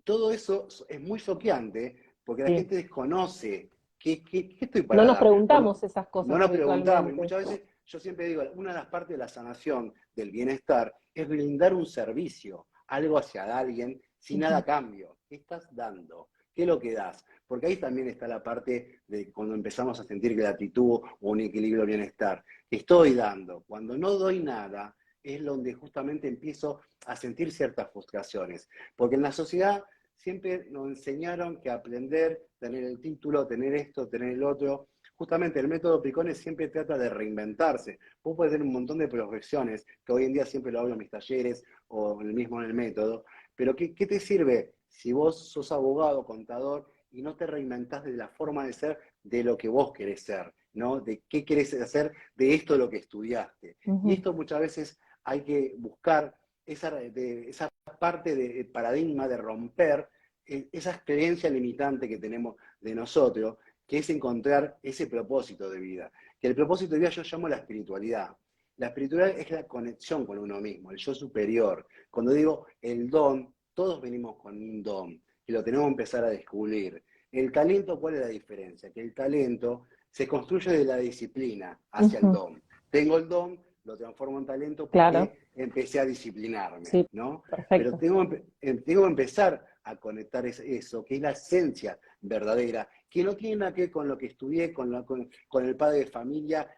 Todo eso es muy choqueante porque la
Sí.
gente desconoce qué estoy
No
para
nos
dar.
preguntamos esas
No
cosas
nos preguntamos y
habitualmente.
muchas veces yo siempre digo, una de las partes de la sanación del bienestar es brindar un servicio, algo hacia alguien sin nada
Ujú.
a cambio. ¿Qué estás dando? ¿Qué es lo que das? Porque ahí también está la parte de cuando empezamos a sentir gratitud o un equilibrio de bienestar. Estoy dando. Cuando no doy nada, es donde justamente empiezo a sentir ciertas frustraciones. Porque en la sociedad siempre nos enseñaron que aprender, tener el título, tener esto, tener el otro. Justamente el método Picone siempre trata de reinventarse. Vos podés tener un montón de profesiones, que hoy en día siempre lo hablo en mis talleres o en el método, pero ¿qué te sirve si vos sos abogado, contador y no te reinventás de la forma de ser de lo que vos querés ser, ¿no? De qué querés hacer de esto lo que estudiaste. Y
Ujú.
esto muchas veces hay que buscar esa parte de paradigma de romper esas creencias limitantes que tenemos de nosotros, que es encontrar ese propósito de vida. Que el propósito de vida yo llamo la espiritualidad. La espiritualidad es la conexión con uno mismo, el yo superior. Cuando digo el don, todos venimos con un don, y lo tenemos que empezar a descubrir. El talento, ¿cuál es la diferencia? Que el talento se construye de la disciplina hacia el
Ujú.
don. Tengo el don, lo transformo en talento
Claro,
porque empecé a disciplinarme,
sí,
¿no? Pero
perfecto.
tengo que empezar a conectar eso, que es la esencia verdadera, que no tiene nada que ver con lo que estudié, con el padre de familia,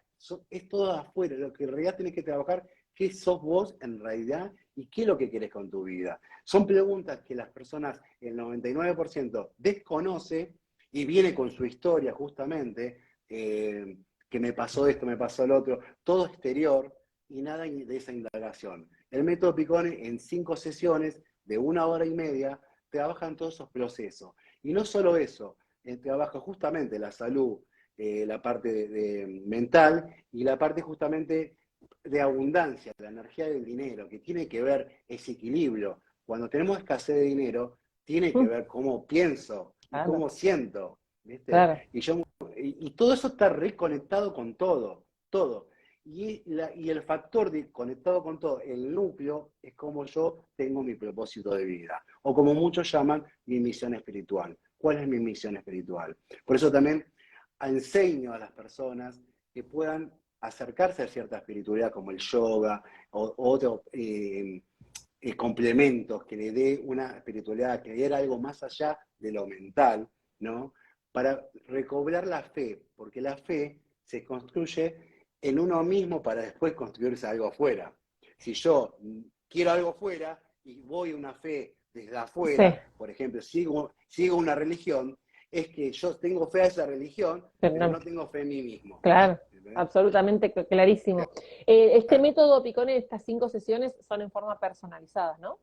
es todo afuera, lo que en realidad tenés que trabajar, qué sos vos en realidad y qué es lo que querés con tu vida. Son preguntas que las personas, el 99% desconoce y viene con su historia justamente, que me pasó esto, me pasó lo otro, todo exterior y nada de esa indagación. El método Picone en 5 sesiones de 1 hora y media trabajan todos esos procesos. Y no solo eso, trabaja justamente la salud, la parte mental y la parte justamente de abundancia, la energía del dinero, que tiene que ver ese equilibrio. Cuando tenemos escasez de dinero, tiene que ver cómo pienso y
Claro,
cómo siento, ¿viste?
claro.
Y todo eso está reconectado con todo, todo. Y el factor de conectado con todo, el núcleo, es como yo tengo mi propósito de vida, o como muchos llaman mi misión espiritual. ¿Cuál es mi misión espiritual? Por eso también enseño a las personas que puedan acercarse a cierta espiritualidad como el yoga o otros complementos que le dé una espiritualidad, que le dé algo más allá de lo mental, ¿no? Para recobrar la fe, porque la fe se construye en uno mismo para después construirse algo afuera. Si yo quiero algo afuera y voy a una fe desde
Sí,
afuera, por ejemplo, sigo una religión, es que yo tengo fe a esa religión,
pero
pero
no,
no tengo fe en mí mismo.
claro,
¿Entendés?
absolutamente clarísimo. Este método Picone, estas 5 sesiones son en forma personalizada, ¿no?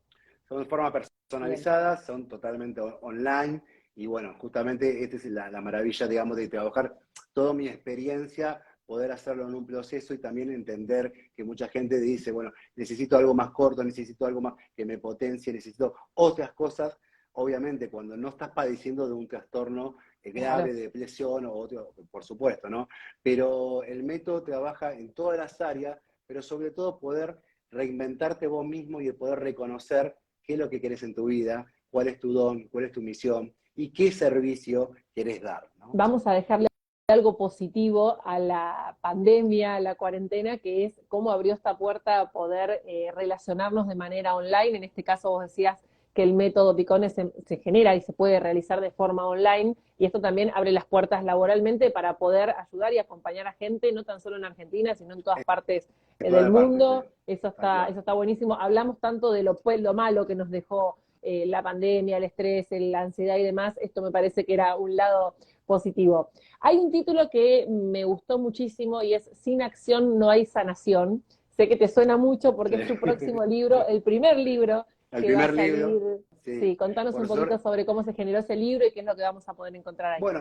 Son de forma
Bien.
personalizada, son totalmente online y bueno, justamente esta es la maravilla, digamos, de trabajar toda mi experiencia, poder hacerlo en un proceso y también entender que mucha gente dice, bueno, necesito algo más corto, necesito algo más que me potencie, necesito otras cosas. Obviamente, cuando no estás padeciendo de un trastorno
Claro.
grave de depresión o otro, por supuesto, ¿no? Pero el método trabaja en todas las áreas, pero sobre todo poder reinventarte vos mismo y de poder reconocer qué es lo que querés en tu vida, cuál es tu don, cuál es tu misión y qué servicio querés dar, ¿no?
Vamos a dejarle algo positivo a la pandemia, a la cuarentena, que es cómo abrió esta puerta a poder relacionarnos de manera online. En este caso vos decías que el método Picone se genera y se puede realizar de forma online, y esto también abre las puertas laboralmente para poder ayudar y acompañar a gente, no tan solo en Argentina, sino en todas partes
En
del
toda parte, sí,
mundo.
tal cual.
Eso está buenísimo. Hablamos tanto de lo malo que nos dejó la pandemia, el estrés, la ansiedad y demás. Esto me parece que era un lado positivo. Hay un título que me gustó muchísimo y es Sin acción no hay sanación. Sé que te suena mucho porque
Sí.
es tu próximo libro, el primer libro
El
que va a
primer libro,
salir.
sí,
Sí, contanos un
por
poquito
suerte.
sobre cómo se generó ese libro y qué es lo que vamos a poder encontrar ahí.
Bueno,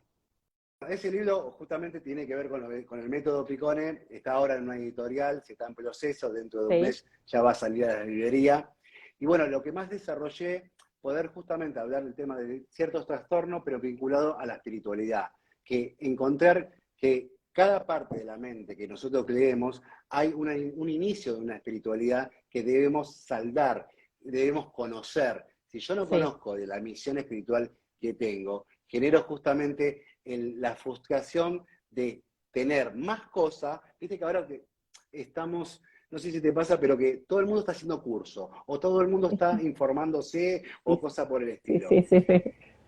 ese libro justamente tiene que ver con el método Picone, está ahora en una editorial, se está en proceso, dentro de un
Sí,
mes ya va a salir a la librería. Y bueno, lo que más desarrollé, poder justamente hablar del tema de ciertos trastornos, pero vinculado a la espiritualidad, que encontrar que cada parte de la mente que nosotros creemos, hay un inicio de una espiritualidad que debemos saldar, debemos conocer. Si yo no
sí.
conozco de la misión espiritual que tengo, genero justamente la frustración de tener más cosas. Viste que ahora que estamos, no sé si te pasa, pero que todo el mundo está haciendo curso, o todo el mundo está informándose, o
Sí,
cosas por el
sí,
estilo.
sí, sí, sí.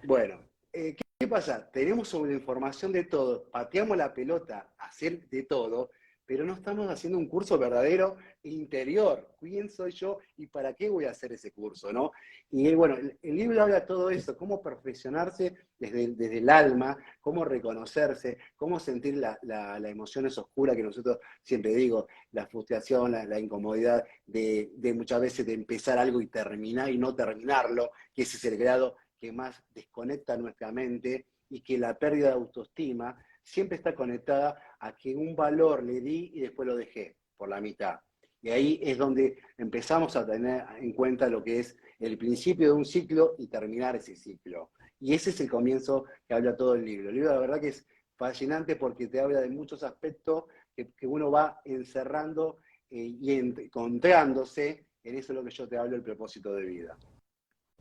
Bueno, ¿qué pasa? Tenemos sobre información de todo, pateamos la pelota a hacer de todo, pero no estamos haciendo un curso verdadero interior. ¿Quién soy yo y para qué voy a hacer ese curso, no? Y bueno, el libro habla de todo eso, cómo perfeccionarse desde el alma, cómo reconocerse, cómo sentir la emociones oscuras que nosotros siempre digo, la frustración, la incomodidad de muchas veces de empezar algo y terminar y no terminarlo, que ese es el grado que más desconecta nuestra mente y que la pérdida de autoestima siempre está conectada a que un valor le di y después lo dejé por la mitad. Y ahí es donde empezamos a tener en cuenta lo que es el principio de un ciclo y terminar ese ciclo. Y ese es el comienzo que habla todo el libro. El libro la verdad que es fascinante porque te habla de muchos aspectos que uno va encerrando y encontrándose en eso es lo que yo te hablo, el propósito de vida.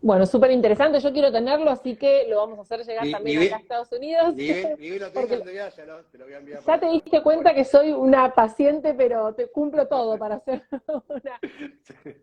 Bueno, súper interesante. Yo quiero tenerlo, así que lo vamos a hacer llegar
Ni,
también
ni,
acá a
bien,
Estados Unidos,
ni bien lo tengas,
porque
todavía ya te lo voy a enviar por
ya te
allá.
diste
Bueno.
cuenta que soy una paciente, pero te cumplo todo para ser una,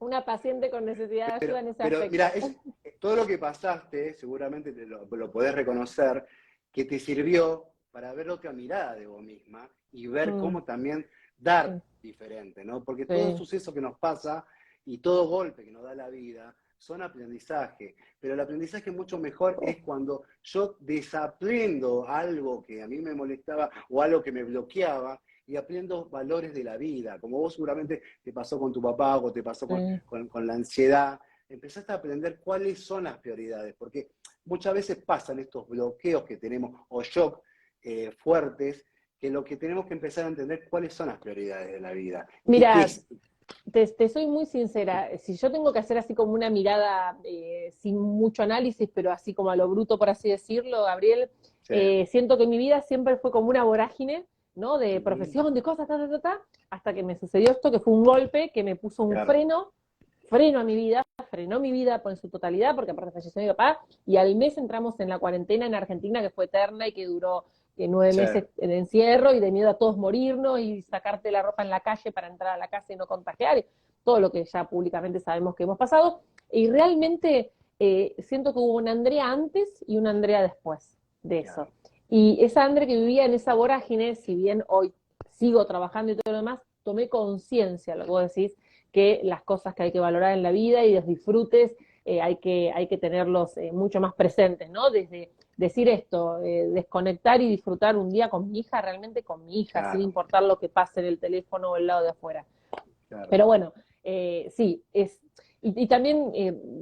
una paciente con necesidad de ayuda en ese
Pero mira,
aspecto.
todo lo que pasaste, seguramente lo podés reconocer, que te sirvió para ver otra mirada de vos misma y ver
Mm,
cómo también dar
sí,
diferente, ¿no? Porque todo
sí,
suceso que nos pasa y todo golpe que nos da la vida son aprendizaje, pero el aprendizaje mucho mejor
uf,
es cuando yo desaprendo algo que a mí me molestaba o algo que me bloqueaba y aprendo valores de la vida, como vos seguramente te pasó con tu papá o te pasó
sí.
con la ansiedad, empezaste a aprender cuáles son las prioridades, porque muchas veces pasan estos bloqueos que tenemos o shock fuertes, que lo que tenemos que empezar a entender cuáles son las prioridades de la vida y qué
Mira,
es.
te soy muy sincera, si yo tengo que hacer así como una mirada sin mucho análisis, pero así como a lo bruto, por así decirlo, Gabriel,
Sí.
siento que mi vida siempre fue como una vorágine, ¿no? De
Ujú.
profesión, de cosas, ta, ta, ta, ta, hasta que me sucedió esto, que fue un golpe que me puso un
Claro,
freno a mi vida, frenó mi vida en su totalidad, porque aparte falleció mi papá, y al mes entramos en la cuarentena en Argentina, que fue eterna y que duró 9 meses
sí,
en encierro y de miedo a todos morirnos y sacarte la ropa en la calle para entrar a la casa y no contagiar, todo lo que ya públicamente sabemos que hemos pasado. Y realmente siento que hubo una Andrea antes y una Andrea después de eso.
claro.
Y esa Andrea que vivía en esa vorágine, si bien hoy sigo trabajando y todo lo demás, tomé conciencia, lo que vos decís, que las cosas que hay que valorar en la vida y los disfrutes hay que tenerlos mucho más presentes, ¿no? Desde decir esto, desconectar y disfrutar un día con mi hija, realmente con mi hija, sin
Claro,
importar lo que pase en el teléfono o el lado de afuera.
claro.
Pero bueno, sí, y también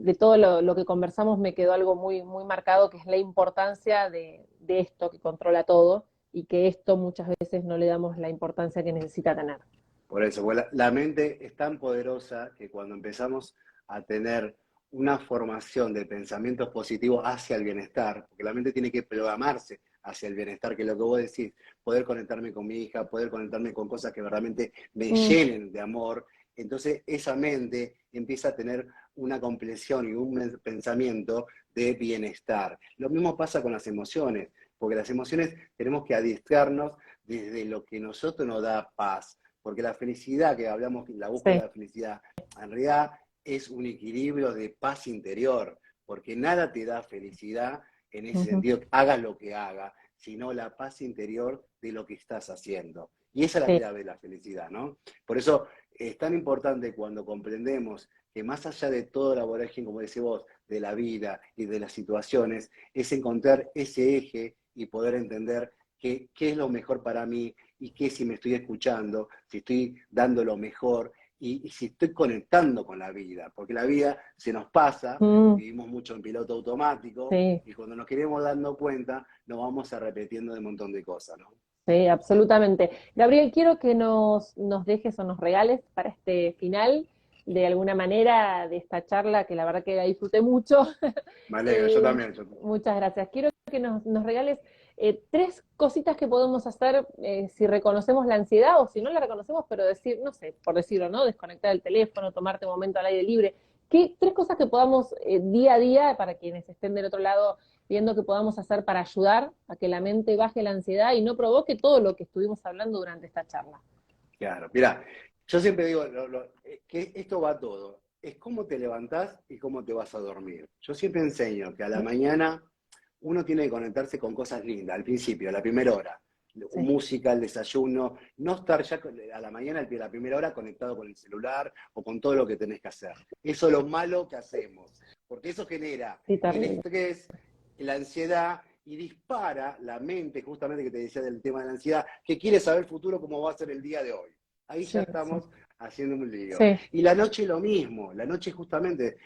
de todo lo que conversamos me quedó algo muy, muy marcado, que es la importancia de esto que controla todo y que esto muchas veces no le damos la importancia que necesita tener.
Por eso, pues la mente es tan poderosa que cuando empezamos a tener una formación de pensamientos positivos hacia el bienestar, porque la mente tiene que programarse hacia el bienestar, que es lo que vos decís, poder conectarme con mi hija, poder conectarme con cosas que realmente me
Mm,
llenen de amor, entonces esa mente empieza a tener una comprensión y un pensamiento de bienestar. Lo mismo pasa con las emociones, porque las emociones tenemos que adiestrarnos desde lo que nosotros nos da paz, porque la felicidad que hablamos, la búsqueda
sí.
de la felicidad, en realidad es un equilibrio de paz interior, porque nada te da felicidad en ese
Ujú,
sentido, hagas lo que hagas, sino la paz interior de lo que estás haciendo. Y esa es la
sí,
clave de la felicidad, ¿no? Por eso es tan importante cuando comprendemos que más allá de todo la vorágine, como decís vos, de la vida y de las situaciones, es encontrar ese eje y poder entender qué es lo mejor para mí, y qué si me estoy escuchando, si estoy dando lo mejor y si estoy conectando con la vida, porque la vida se nos pasa,
mm,
vivimos mucho en piloto automático
sí.
y cuando nos queremos dando cuenta nos vamos a repitiendo de un montón de cosas, ¿no?
Sí, absolutamente. Gabriel, quiero que nos dejes o nos regales para este final, de alguna manera, de esta charla, que la verdad que la disfruté mucho.
Me alegro, yo también.
Muchas gracias. Quiero que nos regales tres cositas que podemos hacer si reconocemos la ansiedad o si no la reconocemos, pero decir, no sé, por decirlo, ¿no? Desconectar el teléfono, tomarte un momento al aire libre. ¿Qué tres cosas que podamos día a día, para quienes estén del otro lado viendo, que podamos hacer para ayudar a que la mente baje la ansiedad y no provoque todo lo que estuvimos hablando durante esta charla?
Claro, mira, yo siempre digo que esto va todo, es cómo te levantás y cómo te vas a dormir. Yo siempre enseño que a la mañana uno tiene que conectarse con cosas lindas, al principio, a la primera hora.
Sí,
Música, el desayuno, no estar ya a la mañana, la primera hora, conectado con el celular o con todo lo que tenés que hacer. Eso es lo malo que hacemos, porque eso genera
sí,
el
terrible.
estrés, la ansiedad y dispara la mente, justamente que te decía del tema de la ansiedad, que quiere saber el futuro cómo va a ser el día de hoy. Ahí ya
Sí, sí,
estamos haciendo un lío.
sí,
Y la noche lo mismo, la noche justamente,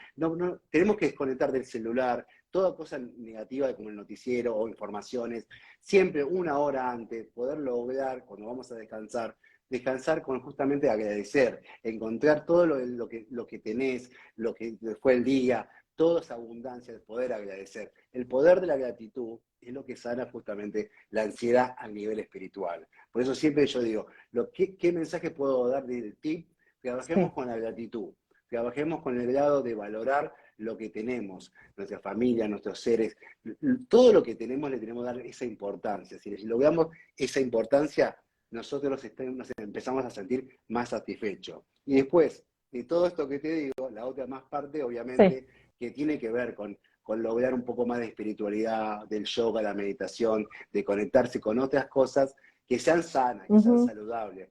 tenemos que desconectar del celular, toda cosa negativa como el noticiero o informaciones, siempre una hora antes, poder lograr, cuando vamos a descansar, descansar con justamente agradecer, encontrar todo lo que tenés, lo que fue el día, toda esa abundancia de poder agradecer. El poder de la gratitud es lo que sana justamente la ansiedad a nivel espiritual. Por eso siempre yo digo, ¿qué mensaje puedo dar del tip? Trabajemos
sí.
con la gratitud, trabajemos con el grado de valorar lo que tenemos, nuestra familia, nuestros seres, todo lo que tenemos le tenemos que dar esa importancia. Si logramos esa importancia, nosotros nos empezamos a sentir más satisfechos. Y después de todo esto que te digo, la otra más parte,
Sí.
obviamente, que tiene que ver con lograr un poco más de espiritualidad, del yoga, la meditación, de conectarse con otras cosas que sean sanas, que sean saludables,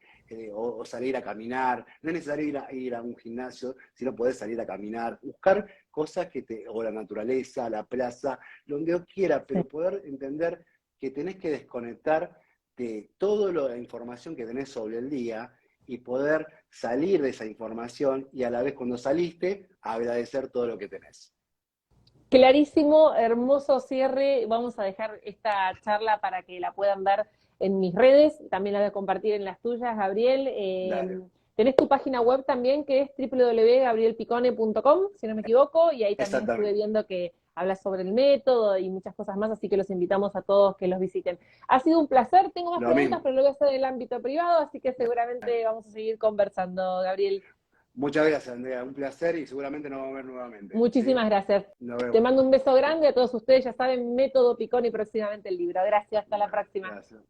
o salir a caminar. No es necesario ir a un gimnasio, sino poder salir a caminar, buscar cosas o la naturaleza, la plaza, donde yo quiera, pero poder entender que tenés que desconectar de toda la información que tenés sobre el día y poder salir de esa información y a la vez cuando saliste, agradecer todo lo que tenés.
Clarísimo, hermoso cierre. Vamos a dejar esta charla para que la puedan ver en mis redes. También la voy a compartir en las tuyas, Gabriel. Tenés tu página web también, que es www.gabrielpicone.com, si no me equivoco, y ahí también estuve viendo que hablas sobre el método y muchas cosas más, así que los invitamos a todos que los visiten. Ha sido un placer. Tengo más preguntas, pero lo voy a hacer en el ámbito privado, así que seguramente vamos a seguir conversando, Gabriel.
Muchas gracias, Andrea. Un placer y seguramente nos vamos a ver nuevamente.
Muchísimas gracias. Te mando un beso grande a todos ustedes. Ya saben, Método Picone y próximamente el libro. Gracias. Hasta la próxima.
Gracias.